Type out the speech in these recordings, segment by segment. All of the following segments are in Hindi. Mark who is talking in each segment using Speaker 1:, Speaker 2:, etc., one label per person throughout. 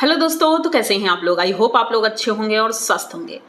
Speaker 1: हेलो दोस्तों, तो कैसे हैं आप लोग। आई होप आप लोग अच्छे होंगे और स्वस्थ होंगे।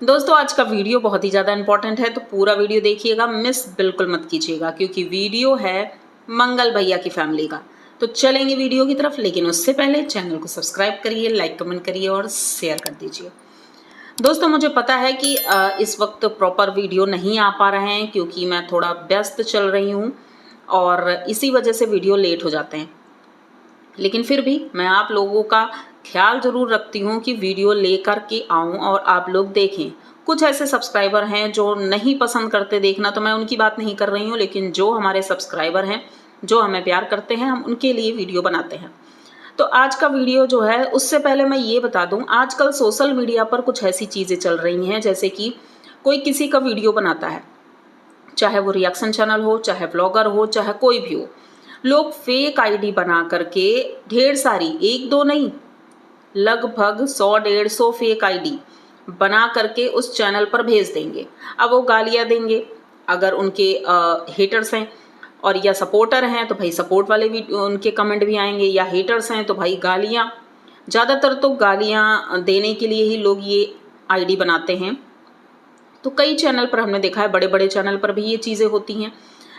Speaker 1: दोस्तों, आज का वीडियो बहुत ही ज़्यादा इंपॉर्टेंट है, तो पूरा वीडियो देखिएगा, मिस बिल्कुल मत कीजिएगा, क्योंकि वीडियो है मंगल भैया की फैमिली का। तो चलेंगे वीडियो की तरफ, लेकिन उससे पहले चैनल को सब्सक्राइब करिए, लाइक कमेंट करिए और शेयर कर दीजिए। दोस्तों, मुझे पता है कि इस वक्त प्रॉपर वीडियो नहीं आ पा रहे हैं, क्योंकि मैं थोड़ा व्यस्त चल रही हूँ और इसी वजह से वीडियो लेट हो जाते हैं। लेकिन फिर भी मैं आप लोगों का ख्याल ज़रूर रखती हूँ कि वीडियो लेकर के आऊँ और आप लोग देखें। कुछ ऐसे सब्सक्राइबर हैं जो नहीं पसंद करते देखना, तो मैं उनकी बात नहीं कर रही हूँ, लेकिन जो हमारे सब्सक्राइबर हैं, जो हमें प्यार करते हैं, हम उनके लिए वीडियो बनाते हैं। तो आज का वीडियो जो है, उससे पहले मैं ये बता दूँ, आजकल सोशल मीडिया पर कुछ ऐसी चीज़ें चल रही हैं, जैसे कि कोई किसी का वीडियो बनाता है, चाहे वो रिएक्शन चैनल हो, चाहे ब्लॉगर हो, चाहे कोई भी हो। लोग फेक आईडी बना करके ढेर सारी, एक दो नहीं, लगभग 100-150 फेक आईडी बना करके उस चैनल पर भेज देंगे। अब वो गालियाँ देंगे, अगर उनके हेटर्स हैं और या सपोर्टर हैं तो भाई सपोर्ट वाले भी उनके कमेंट भी आएंगे, या हेटर्स हैं तो भाई गालियाँ। ज़्यादातर तो गालियाँ देने के लिए ही लोग ये आईडी बनाते हैं। तो कई चैनल पर हमने देखा है, बड़े बड़े चैनल पर भी ये चीज़ें होती हैं।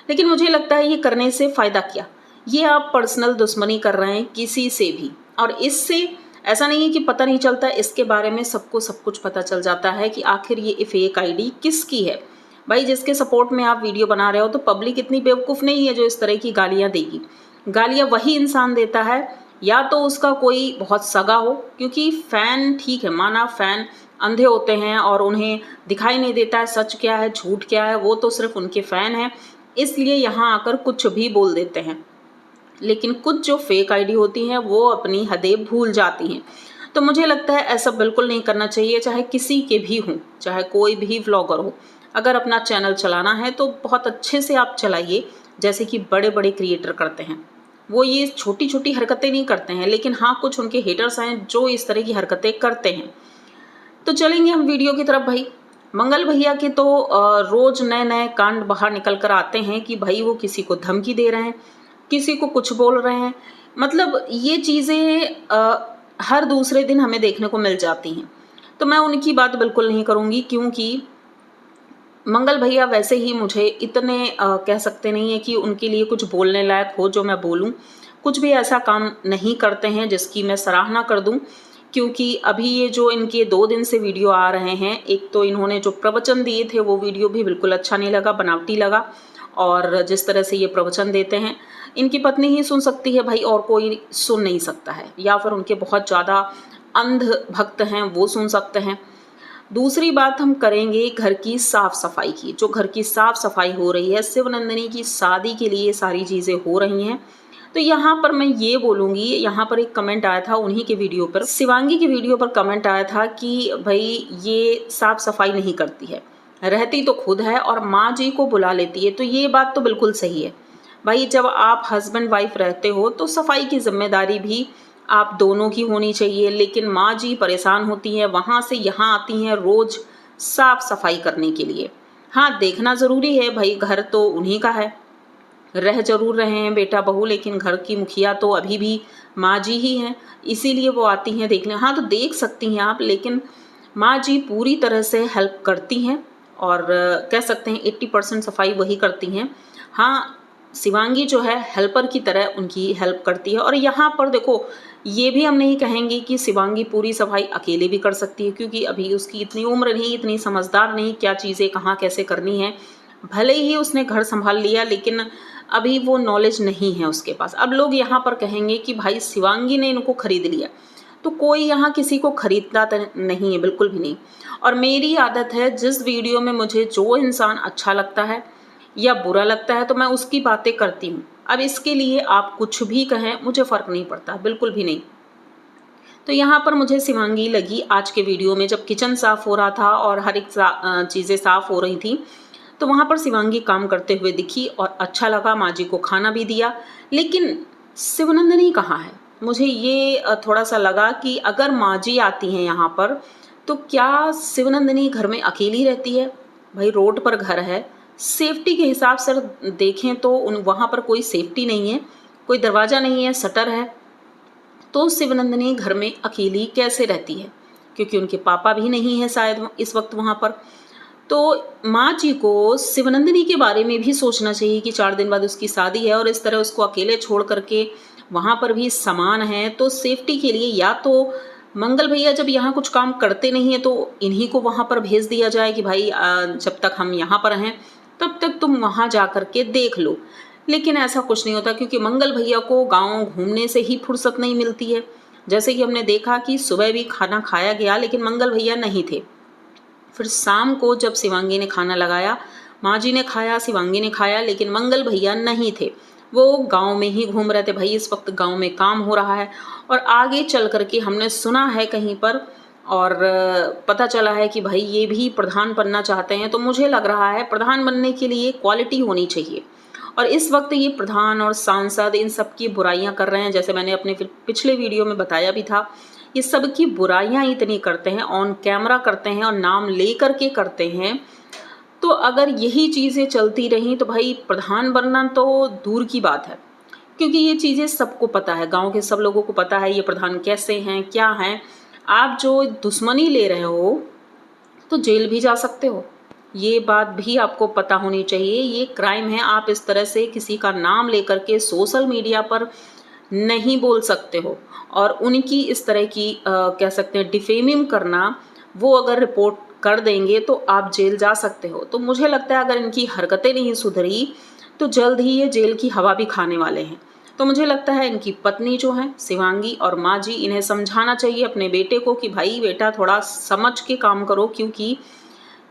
Speaker 1: लेकिन मुझे लगता है ये करने से फ़ायदा क्या, ये आप पर्सनल दुश्मनी कर रहे हैं किसी से भी। और इससे ऐसा नहीं है कि पता नहीं चलता, इसके बारे में सबको सब कुछ पता चल जाता है कि आखिर ये फेक आईडी किसकी है। भाई, जिसके सपोर्ट में आप वीडियो बना रहे हो, तो पब्लिक इतनी बेवकूफ़ नहीं है जो इस तरह की गालियाँ देगी। गालियाँ वही इंसान देता है, या तो उसका कोई बहुत सगा हो, क्योंकि फ़ैन, ठीक है, माना फ़ैन अंधे होते हैं और उन्हें दिखाई नहीं देता है सच क्या है झूठ क्या है, वो तो सिर्फ उनके फ़ैन हैं, इसलिए यहाँ आकर कुछ भी बोल देते हैं। लेकिन कुछ जो फेक आईडी होती हैं वो अपनी हदें भूल जाती हैं। तो मुझे लगता है ऐसा बिल्कुल नहीं करना चाहिए, चाहे किसी के भी हों, चाहे कोई भी व्लॉगर हो। अगर अपना चैनल चलाना है तो बहुत अच्छे से आप चलाइए, जैसे कि बड़े बड़े क्रिएटर करते हैं। वो ये छोटी छोटी हरकतें नहीं करते हैं, लेकिन हाँ, कुछ उनके हेटर्स हैं जो इस तरह की हरकतें करते हैं। तो चलेंगे हम वीडियो की तरफ। भाई, मंगल भैया के तो रोज़ नए नए कांड बाहर निकल कर आते हैं कि भाई वो किसी को धमकी दे रहे हैं, किसी को कुछ बोल रहे हैं। मतलब ये चीज़ें हर दूसरे दिन हमें देखने को मिल जाती हैं। तो मैं उनकी बात बिल्कुल नहीं करूँगी, क्योंकि मंगल भैया वैसे ही मुझे इतने कह सकते नहीं है कि उनके लिए कुछ बोलने लायक हो जो मैं बोलूँ। कुछ भी ऐसा काम नहीं करते हैं जिसकी मैं सराहना कर दूँ, क्योंकि अभी ये जो इनके 2 दिन से वीडियो आ रहे हैं, एक तो इन्होंने जो प्रवचन दिए थे वो वीडियो भी बिल्कुल अच्छा नहीं लगा, बनावटी लगा। और जिस तरह से ये प्रवचन देते हैं, इनकी पत्नी ही सुन सकती है भाई, और कोई सुन नहीं सकता है, या फिर उनके बहुत ज़्यादा अंध भक्त हैं वो सुन सकते हैं। दूसरी बात हम करेंगे घर की साफ़ सफाई की। जो घर की साफ़ सफाई हो रही है, शिवनंदिनी की शादी के लिए सारी चीज़ें हो रही हैं। तो यहाँ पर मैं ये बोलूँगी, यहाँ पर एक कमेंट आया था उन्हीं के वीडियो पर, शिवांगी की वीडियो पर कमेंट आया था कि भाई ये साफ़ सफाई नहीं करती है, रहती तो खुद है और माँ जी को बुला लेती है। तो ये बात तो बिल्कुल सही है भाई, जब आप हस्बैंड वाइफ रहते हो तो सफाई की जिम्मेदारी भी आप दोनों की होनी चाहिए। लेकिन माँ जी परेशान होती हैं, वहाँ से यहाँ आती हैं रोज़ साफ़ सफाई करने के लिए। हाँ, देखना ज़रूरी है भाई, घर तो उन्हीं का है, रह ज़रूर रहे हैं बेटा बहू, लेकिन घर की मुखिया तो अभी भी माँ जी ही हैं, इसीलिए वो आती हैं देखने। हाँ, तो देख सकती हैं आप, लेकिन माँ जी पूरी तरह से हेल्प करती हैं, और कह सकते हैं 80% सफाई वही करती हैं। हाँ, शिवांगी जो है हेल्पर की तरह उनकी हेल्प करती है। और यहाँ पर देखो, ये भी हम नहीं कहेंगे कि शिवांगी पूरी सफाई अकेले भी कर सकती है, क्योंकि अभी उसकी इतनी उम्र नहीं, इतनी समझदार नहीं, क्या चीज़ें कहाँ कैसे करनी है। भले ही उसने घर संभाल लिया, लेकिन अभी वो नॉलेज नहीं है उसके पास। अब लोग यहाँ पर कहेंगे कि भाई शिवांगी ने इनको खरीद लिया, तो कोई यहाँ किसी को खरीदता नहीं है, बिल्कुल भी नहीं। और मेरी आदत है, जिस वीडियो में मुझे जो इंसान अच्छा लगता है या बुरा लगता है, तो मैं उसकी बातें करती हूँ। अब इसके लिए आप कुछ भी कहें, मुझे फ़र्क नहीं पड़ता, बिल्कुल भी नहीं। तो यहाँ पर मुझे शिवांगी लगी आज के वीडियो में, जब किचन साफ़ हो रहा था और हर एक चीज़ें साफ़ हो रही थी, तो वहाँ पर शिवांगी काम करते हुए दिखी और अच्छा लगा, माँ जी को खाना भी दिया। लेकिन शिवनंदिनी कहाँ है? मुझे ये थोड़ा सा लगा कि अगर माँ जी आती हैं यहाँ पर, तो क्या शिवनंदिनी घर में अकेली रहती है? भाई, रोड पर घर है, सेफ्टी के हिसाब से देखें तो वहाँ पर कोई सेफ्टी नहीं है, कोई दरवाज़ा नहीं है, शटर है। तो शिवनंदिनी घर में अकेली कैसे रहती है, क्योंकि उनके पापा भी नहीं है शायद इस वक्त वहाँ पर। तो माँ जी को शिवनंदिनी के बारे में भी सोचना चाहिए कि 4 दिन बाद उसकी शादी है और इस तरह उसको अकेले छोड़ करके वहाँ पर भी सामान है, तो सेफ्टी के लिए या तो मंगल भैया जब यहाँ कुछ काम करते नहीं है तो इन्हीं को वहाँ पर भेज दिया जाए कि भाई जब तक हम यहाँ पर हैं तब तक तुम वहाँ जा कर के देख लो। लेकिन ऐसा कुछ नहीं होता, क्योंकि मंगल भैया को गाँव घूमने से ही फुर्सत नहीं मिलती है। जैसे कि हमने देखा कि सुबह भी खाना खाया गया लेकिन मंगल भैया नहीं थे। फिर शाम को जब शिवांगी ने खाना लगाया, माँ जी ने खाया, शिवांगी ने खाया, लेकिन मंगल भैया नहीं थे। वो गांव में ही घूम रहे थे। भाई इस वक्त गांव में काम हो रहा है और आगे चल करके हमने सुना है कहीं पर और पता चला है कि भाई ये भी प्रधान बनना चाहते हैं। तो मुझे लग रहा है प्रधान बनने के लिए क्वालिटी होनी चाहिए। और इस वक्त ये प्रधान और सांसद इन सब की बुराइयां कर रहे हैं। जैसे मैंने अपने पिछले वीडियो में बताया भी था, ये सब की बुराइयां इतनी करते हैं, ऑन कैमरा करते हैं और नाम ले करके करते हैं। तो अगर यही चीज़ें चलती रहीं तो भाई प्रधान बनना तो दूर की बात है, क्योंकि ये चीज़ें सबको पता है, गांव के सब लोगों को पता है ये प्रधान कैसे हैं, क्या हैं। आप जो दुश्मनी ले रहे हो तो जेल भी जा सकते हो, ये बात भी आपको पता होनी चाहिए। ये क्राइम है। आप इस तरह से किसी का नाम लेकर के सोशल मीडिया पर नहीं बोल सकते हो और उनकी इस तरह की कह सकते हैं डिफेमिंग करना, वो अगर रिपोर्ट कर देंगे तो आप जेल जा सकते हो। तो मुझे लगता है अगर इनकी हरकतें नहीं सुधरी तो जल्द ही ये जेल की हवा भी खाने वाले हैं। तो मुझे लगता है इनकी पत्नी जो है शिवांगी और माँ जी, इन्हें समझाना चाहिए अपने बेटे को कि भाई बेटा थोड़ा समझ के काम करो, क्योंकि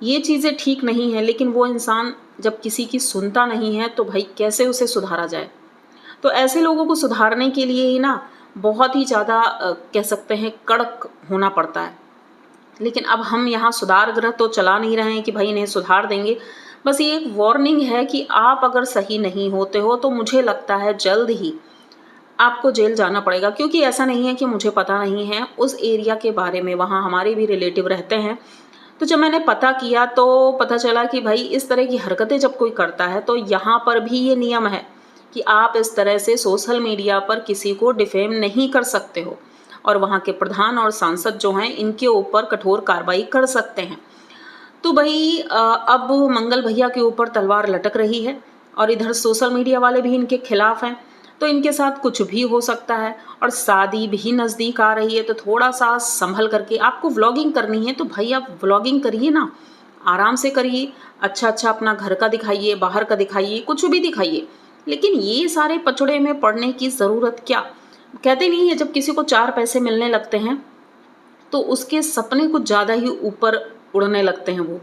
Speaker 1: ये चीज़ें ठीक नहीं है। लेकिन वो इंसान जब किसी की सुनता नहीं है तो भाई कैसे उसे सुधारा जाए। तो ऐसे लोगों को सुधारने के लिए ही ना बहुत ही ज़्यादा कह सकते हैं कड़क होना पड़ता है। लेकिन अब हम यहाँ सुधार गृह तो चला नहीं रहे हैं कि भाई इन्हें सुधार देंगे। बस ये एक वार्निंग है कि आप अगर सही नहीं होते हो तो मुझे लगता है जल्द ही आपको जेल जाना पड़ेगा। क्योंकि ऐसा नहीं है कि मुझे पता नहीं है उस एरिया के बारे में, वहाँ हमारे भी रिलेटिव रहते हैं। तो जब मैंने पता किया तो पता चला कि भाई इस तरह की हरकतें जब कोई करता है तो यहाँ पर भी ये नियम है कि आप इस तरह से सोशल मीडिया पर किसी को डिफेम नहीं कर सकते हो और वहाँ के प्रधान और सांसद जो हैं इनके ऊपर कठोर कार्रवाई कर सकते हैं। तो भाई अब मंगल भैया के ऊपर तलवार लटक रही है और इधर सोशल मीडिया वाले भी इनके खिलाफ हैं, तो इनके साथ कुछ भी हो सकता है। और शादी भी नज़दीक आ रही है तो थोड़ा सा संभल करके, आपको व्लॉगिंग करनी है तो भाई आप व्लॉगिंग करिए ना, आराम से करिए, अच्छा अच्छा अपना घर का दिखाइए, बाहर का दिखाइए, कुछ भी दिखाइए। लेकिन ये सारे पचड़े में पड़ने की ज़रूरत क्या। कहते नहीं है जब किसी को 4 पैसे मिलने लगते हैं तो उसके सपने कुछ ज़्यादा ही ऊपर उड़ने लगते हैं वो।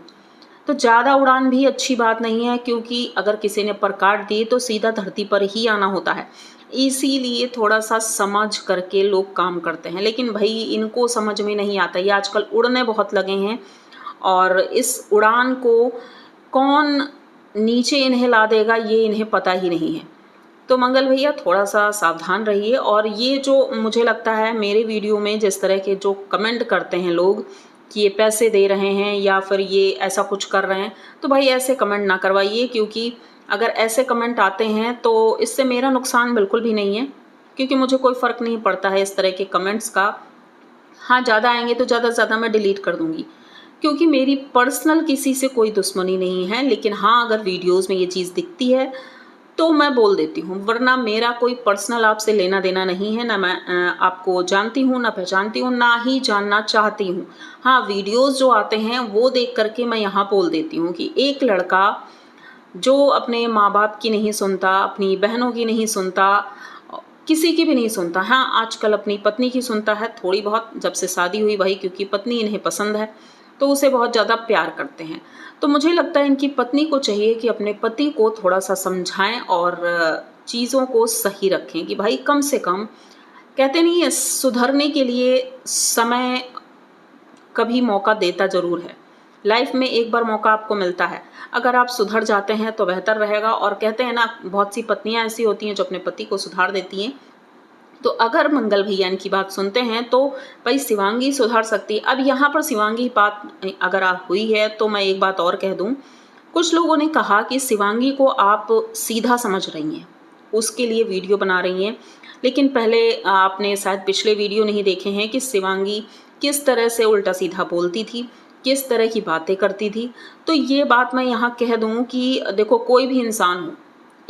Speaker 1: तो ज़्यादा उड़ान भी अच्छी बात नहीं है, क्योंकि अगर किसी ने पर काट दिए तो सीधा धरती पर ही आना होता है। इसीलिए थोड़ा सा समझ करके लोग काम करते हैं। लेकिन भाई इनको समझ में नहीं आता, ये आजकल उड़ने बहुत लगे हैं और इस उड़ान को कौन नीचे इन्हें ला देगा ये इन्हें पता ही नहीं है। तो मंगल भैया थोड़ा सा सावधान रहिए। और ये जो मुझे लगता है मेरे वीडियो में जिस तरह के जो कमेंट करते हैं लोग कि ये पैसे दे रहे हैं या फिर ये ऐसा कुछ कर रहे हैं, तो भाई ऐसे कमेंट ना करवाइए, क्योंकि अगर ऐसे कमेंट आते हैं तो इससे मेरा नुकसान बिल्कुल भी नहीं है, क्योंकि मुझे कोई फ़र्क नहीं पड़ता है इस तरह के कमेंट्स का। हाँ, ज़्यादा आएंगे तो ज़्यादा से ज़्यादा मैं डिलीट कर दूँगी, क्योंकि मेरी पर्सनल किसी से कोई दुश्मनी नहीं है। लेकिन हाँ, अगर वीडियोज़ में ये चीज़ दिखती है तो मैं बोल देती हूँ, वरना मेरा कोई पर्सनल आपसे लेना देना नहीं है। ना मैं आपको जानती हूँ, ना पहचानती हूँ, ना ही जानना चाहती हूँ। हाँ, वीडियोस जो आते हैं वो देख करके मैं यहाँ बोल देती हूँ कि एक लड़का जो अपने माँ बाप की नहीं सुनता, अपनी बहनों की नहीं सुनता, किसी की भी नहीं सुनता, हाँ आजकल अपनी पत्नी की सुनता है थोड़ी बहुत, जब से शादी हुई भाई, क्योंकि पत्नी इन्हें पसंद है तो उसे बहुत ज़्यादा प्यार करते हैं। तो मुझे लगता है इनकी पत्नी को चाहिए कि अपने पति को थोड़ा सा समझाएं और चीज़ों को सही रखें कि भाई कम से कम, कहते नहीं है सुधरने के लिए समय कभी मौका देता ज़रूर है। लाइफ में एक बार मौका आपको मिलता है, अगर आप सुधर जाते हैं तो बेहतर रहेगा। और कहते हैं ना, बहुत सी पत्नियां ऐसी होती हैं जो अपने पति को सुधार देती हैं। तो अगर मंगल भैया इनकी बात सुनते हैं तो भाई शिवांगी सुधर सकती है। अब यहाँ पर शिवांगी बात अगर हुई है तो मैं एक बात और कह दूँ, कुछ लोगों ने कहा कि शिवांगी को आप सीधा समझ रही हैं, उसके लिए वीडियो बना रही हैं। लेकिन पहले आपने शायद पिछले वीडियो नहीं देखे हैं कि शिवांगी किस तरह से उल्टा सीधा बोलती थी, किस तरह की बातें करती थी। तो ये बात मैं यहाँ कह दूँ कि देखो, कोई भी इंसान हो,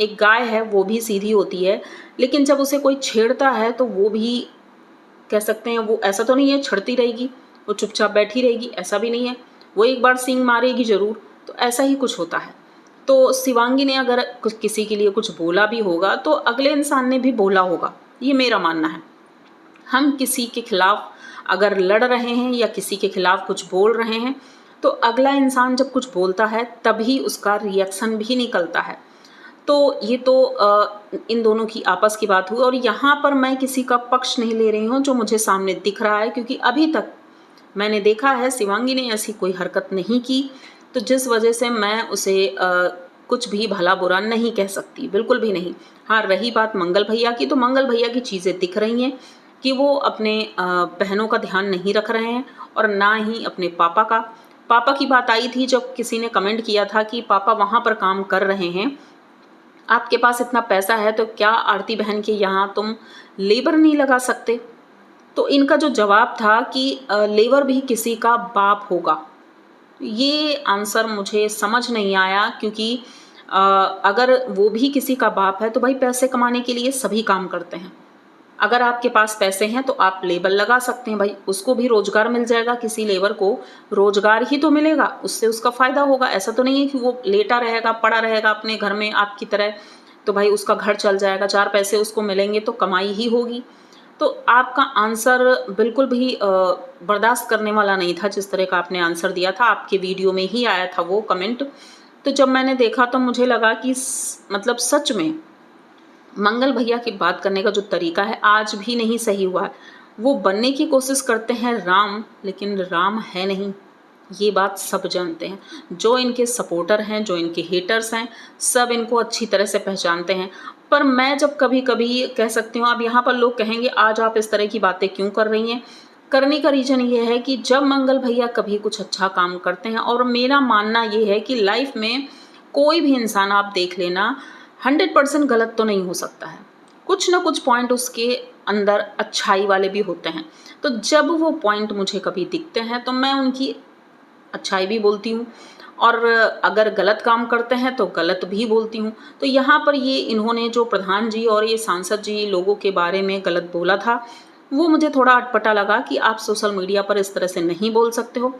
Speaker 1: एक गाय है वो भी सीधी होती है, लेकिन जब उसे कोई छेड़ता है तो वो भी कह सकते हैं, वो ऐसा तो नहीं है छड़ती रहेगी, वो चुपचाप बैठी रहेगी, ऐसा भी नहीं है, वो एक बार सींग मारेगी ज़रूर। तो ऐसा ही कुछ होता है। तो शिवांगी ने अगर कुछ किसी के लिए कुछ बोला भी होगा तो अगले इंसान ने भी बोला होगा, ये मेरा मानना है। हम किसी के खिलाफ अगर लड़ रहे हैं या किसी के खिलाफ कुछ बोल रहे हैं तो अगला इंसान जब कुछ बोलता है तभी उसका रिएक्शन भी निकलता है। तो ये तो इन दोनों की आपस की बात हुई, और यहाँ पर मैं किसी का पक्ष नहीं ले रही हूँ जो मुझे सामने दिख रहा है, क्योंकि अभी तक मैंने देखा है शिवांगी ने ऐसी कोई हरकत नहीं की, तो जिस वजह से मैं उसे कुछ भी भला बुरा नहीं कह सकती, बिल्कुल भी नहीं। हाँ, रही बात मंगल भैया की, तो मंगल भैया की चीज़ें दिख रही हैं कि वो अपने बहनों का ध्यान नहीं रख रहे हैं और ना ही अपने पापा का। पापा की बात आई थी जब किसी ने कमेंट किया था कि पापा वहाँ पर काम कर रहे हैं, आपके पास इतना पैसा है तो क्या आरती बहन के यहाँ तुम लेबर नहीं लगा सकते? तो इनका जो जवाब था कि लेबर भी किसी का बाप होगा। ये आंसर मुझे समझ नहीं आया, क्योंकि अगर वो भी किसी का बाप है तो भाई पैसे कमाने के लिए सभी काम करते हैं। अगर आपके पास पैसे हैं तो आप लेबर लगा सकते हैं, भाई उसको भी रोजगार मिल जाएगा, किसी लेबर को रोजगार ही तो मिलेगा, उससे उसका फायदा होगा। ऐसा तो नहीं है कि वो लेटा रहेगा, पड़ा रहेगा अपने घर में आपकी तरह, तो भाई उसका घर चल जाएगा, 4 पैसे उसको मिलेंगे तो कमाई ही होगी। तो आपका आंसर बिल्कुल भी बर्दाश्त करने वाला नहीं था, जिस तरह का आपने आंसर दिया था। आपके वीडियो में ही आया था वो कमेंट। तो जब मैंने देखा तो मुझे लगा कि मतलब सच में मंगल भैया की बात करने का जो तरीका है आज भी नहीं सही हुआ है। वो बनने की कोशिश करते हैं राम, लेकिन राम है नहीं, ये बात सब जानते हैं। जो इनके सपोर्टर हैं, जो इनके हेटर्स हैं, सब इनको अच्छी तरह से पहचानते हैं। पर मैं जब कभी कभी कह सकती हूँ, अब यहाँ पर लोग कहेंगे आज आप इस तरह की बातें क्यों कर रही हैं, करने का रीज़न ये है कि जब मंगल भैया कभी कुछ अच्छा काम करते हैं, और मेरा मानना ये है कि लाइफ में कोई भी इंसान आप देख लेना 100% गलत तो नहीं हो सकता है, कुछ ना कुछ पॉइंट उसके अंदर अच्छाई वाले भी होते हैं। तो जब वो पॉइंट मुझे कभी दिखते हैं तो मैं उनकी अच्छाई भी बोलती हूँ, और अगर गलत काम करते हैं तो गलत भी बोलती हूँ। तो यहाँ पर ये इन्होंने जो प्रधान जी और ये सांसद जी लोगों के बारे में गलत बोला था, वो मुझे थोड़ा अटपटा लगा कि आप सोशल मीडिया पर इस तरह से नहीं बोल सकते हो।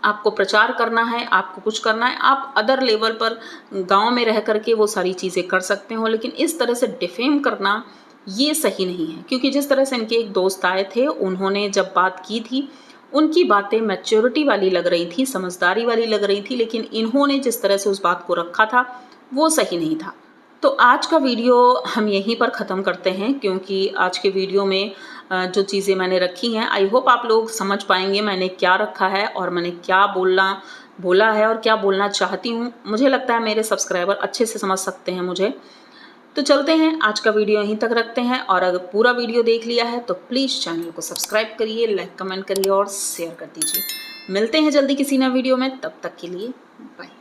Speaker 1: आपको प्रचार करना है, आपको कुछ करना है, आप अदर लेवल पर गांव में रह करके वो सारी चीज़ें कर सकते हो, लेकिन इस तरह से डिफेम करना ये सही नहीं है। क्योंकि जिस तरह से इनके एक दोस्त आए थे, उन्होंने जब बात की थी, उनकी बातें मैच्योरिटी वाली लग रही थी, समझदारी वाली लग रही थी, लेकिन इन्होंने जिस तरह से उस बात को रखा था वो सही नहीं था। तो आज का वीडियो हम यहीं पर ख़त्म करते हैं, क्योंकि आज के वीडियो में जो चीज़ें मैंने रखी हैं, आई होप आप लोग समझ पाएंगे मैंने क्या रखा है और मैंने क्या बोला है और क्या बोलना चाहती हूँ। मुझे लगता है मेरे सब्सक्राइबर अच्छे से समझ सकते हैं मुझे। तो चलते हैं, आज का वीडियो यहीं तक रखते हैं, और अगर पूरा वीडियो देख लिया है तो प्लीज़ चैनल को सब्सक्राइब करिए, लाइक कमेंट करिए और शेयर कर दीजिए। मिलते हैं जल्दी किसी नए वीडियो में, तब तक के लिए बाय।